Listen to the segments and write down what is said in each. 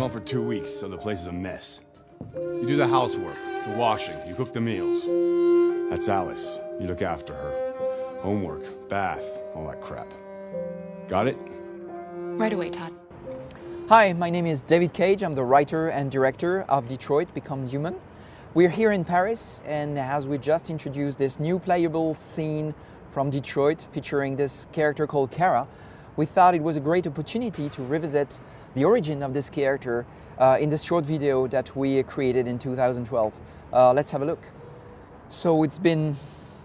gone for 2 weeks, so the place is a mess. You do the housework, the washing, you cook the meals. That's Alice. You look after her. Homework, bath, all that crap. Got it? Right away, Todd. Hi, my name is David Cage. I'm the writer and director of Detroit Become Human. We're here in Paris, and as we just introduced this new playable scene from Detroit featuring this character called Kara, we thought it was a great opportunity to revisit the origin of this character in this short video that we created in 2012. Let's have a look. So it's been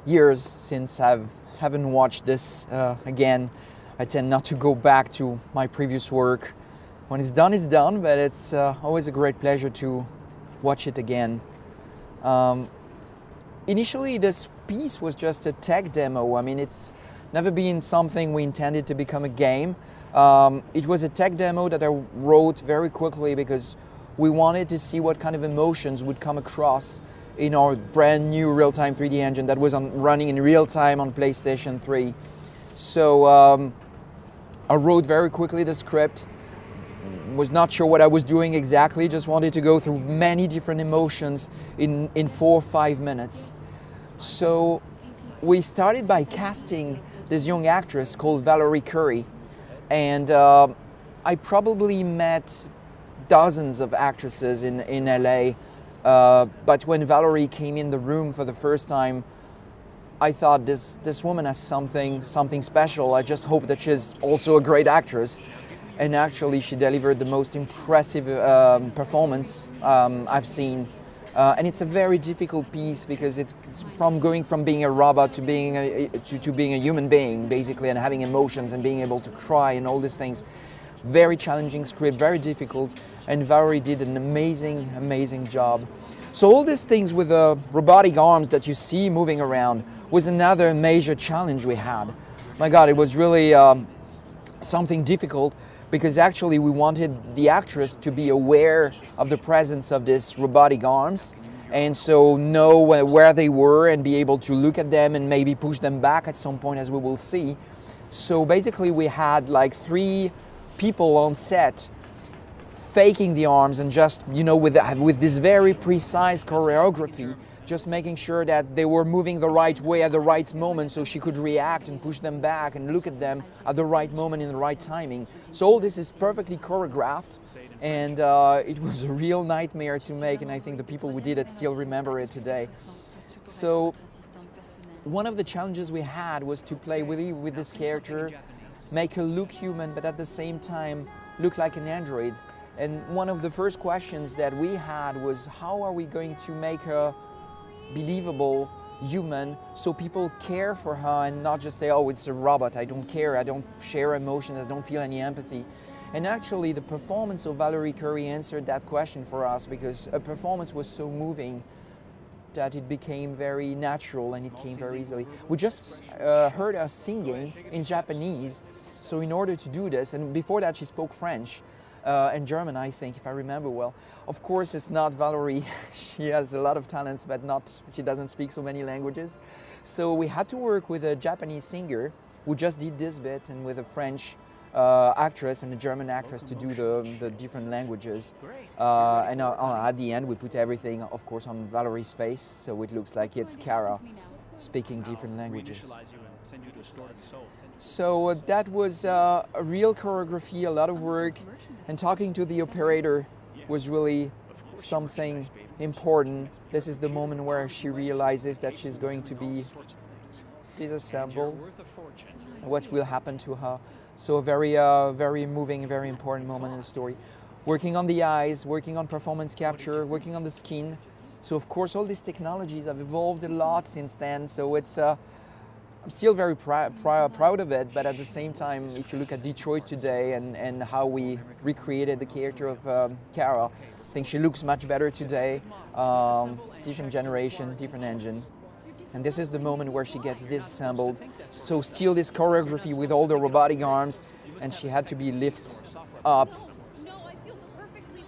years since I haven't watched this again. I tend not to go back to my previous work. When it's done, but it's always a great pleasure to watch it again. Initially, this piece was just a tech demo. I mean, it's never been something we intended to become a game. It was a tech demo that I wrote very quickly because we wanted to see what kind of emotions would come across in our brand new real-time 3D engine that was running in real time on PlayStation 3. So I wrote very quickly the script. Was not sure what I was doing exactly, just wanted to go through many different emotions in 4 or 5 minutes. So we started by casting this young actress called Valerie Curry, and I probably met dozens of actresses in LA, but when Valerie came in the room for the first time, I thought this woman has something special. I just hope that she's also a great actress. And actually, she delivered the most impressive performance I've seen. And it's a very difficult piece because it's going from being a robot to being a human being, basically, and having emotions and being able to cry and all these things. Very challenging script, very difficult, and Valerie did an amazing job. So all these things with the robotic arms that you see moving around was another major challenge we had. My God, it was really something difficult, because actually we wanted the actress to be aware of the presence of these robotic arms, and so know where they were and be able to look at them and maybe push them back at some point, as we will see. So basically we had like 3 people on set faking the arms and just, you know, with this very precise choreography, just making sure that they were moving the right way at the right moment so she could react and push them back and look at them at the right moment in the right timing. So all this is perfectly choreographed, and it was a real nightmare to make, and I think the people who did it still remember it today. So one of the challenges we had was to play with this character, make her look human, but at the same time look like an android. And one of the first questions that we had was, how are we going to make her believable, human, so people care for her and not just say, oh, it's a robot, I don't care, I don't share emotions, I don't feel any empathy. And actually the performance of Valerie Curry answered that question for us, because her performance was so moving that it became very natural and it came very easily. We just heard her singing in Japanese, so in order to do this, and before that she spoke French, and German, I think, if I remember well. Of course, it's not Valerie. She has a lot of talents, but she doesn't speak so many languages. So we had to work with a Japanese singer who just did this bit, and with a French actress and a German actress to do the different languages. And at the end, we put everything, of course, on Valerie's face, so it looks like it's Kara speaking different languages. So that was a real choreography, a lot of work, and talking to the operator was really something important. This is the moment where she realizes that she's going to be disassembled, what will happen to her. So a very moving, very important moment in the story. Working on the eyes, working on performance capture, working on the skin. So of course all these technologies have evolved a lot since then, so it's I'm still very proud of it, but at the same time, if you look at Detroit today and how we recreated the character of Kara, I think she looks much better today. It's different generation, different engine. And this is the moment where she gets disassembled. So still this choreography with all the robotic arms, and she had to be lifted up.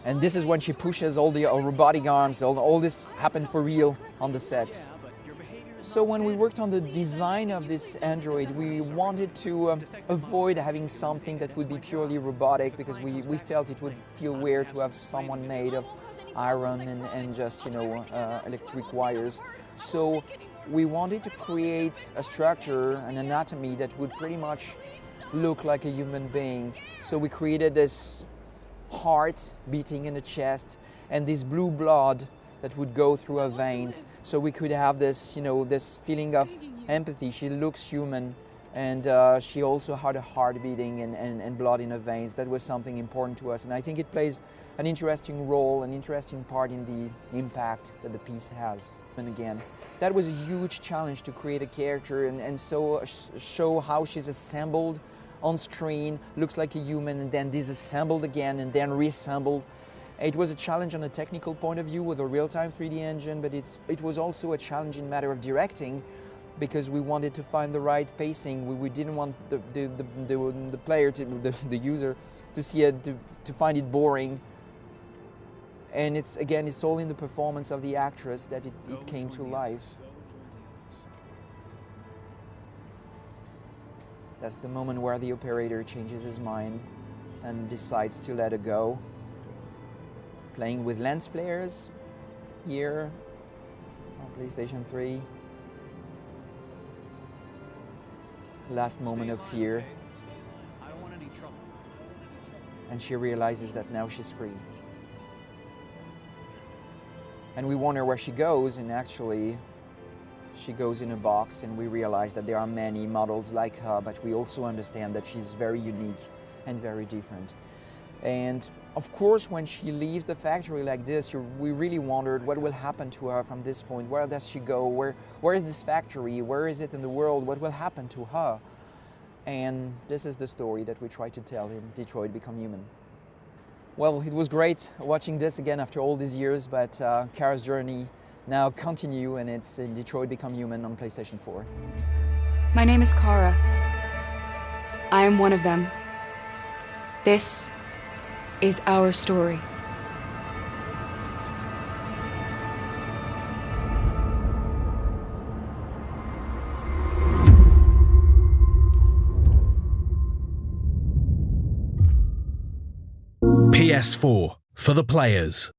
And this is when she pushes all the robotic arms. All this happened for real on the set. So when we worked on the design of this android, we wanted to avoid having something that would be purely robotic, because we felt it would feel weird to have someone made of iron and just, electric wires. So we wanted to create a structure, an anatomy that would pretty much look like a human being. So we created this heart beating in the chest and this blue blood that would go through her veins, so we could have this, this feeling of empathy. She looks human, and she also had a heart beating and blood in her veins. That was something important to us, and I think it plays an interesting role, an interesting part in the impact that the piece has. And again, that was a huge challenge to create a character and so show how she's assembled on screen, looks like a human, and then disassembled again and then reassembled. It was a challenge on a technical point of view with a real-time 3D engine, but it was also a challenge in matter of directing, because we wanted to find the right pacing. We didn't want the player, the user, to see it, to find it boring. And it's all in the performance of the actress that it came to life. That's the moment where the operator changes his mind and decides to let her go. Playing with lens flares here on PlayStation 3. Last moment of fear. And she realizes that now she's free. And we wonder where she goes, and actually she goes in a box, and we realize that there are many models like her, but we also understand that she's very unique and very different. And of course, when she leaves the factory like this, we really wondered what will happen to her from this point. Where does she go? Where is this factory? Where is it in the world? What will happen to her? And this is the story that we try to tell in Detroit Become Human. Well, it was great watching this again after all these years, but Kara's journey now continue, and it's in Detroit Become Human on PlayStation 4. My name is Kara. I am one of them. This is our story. PS4 for the players.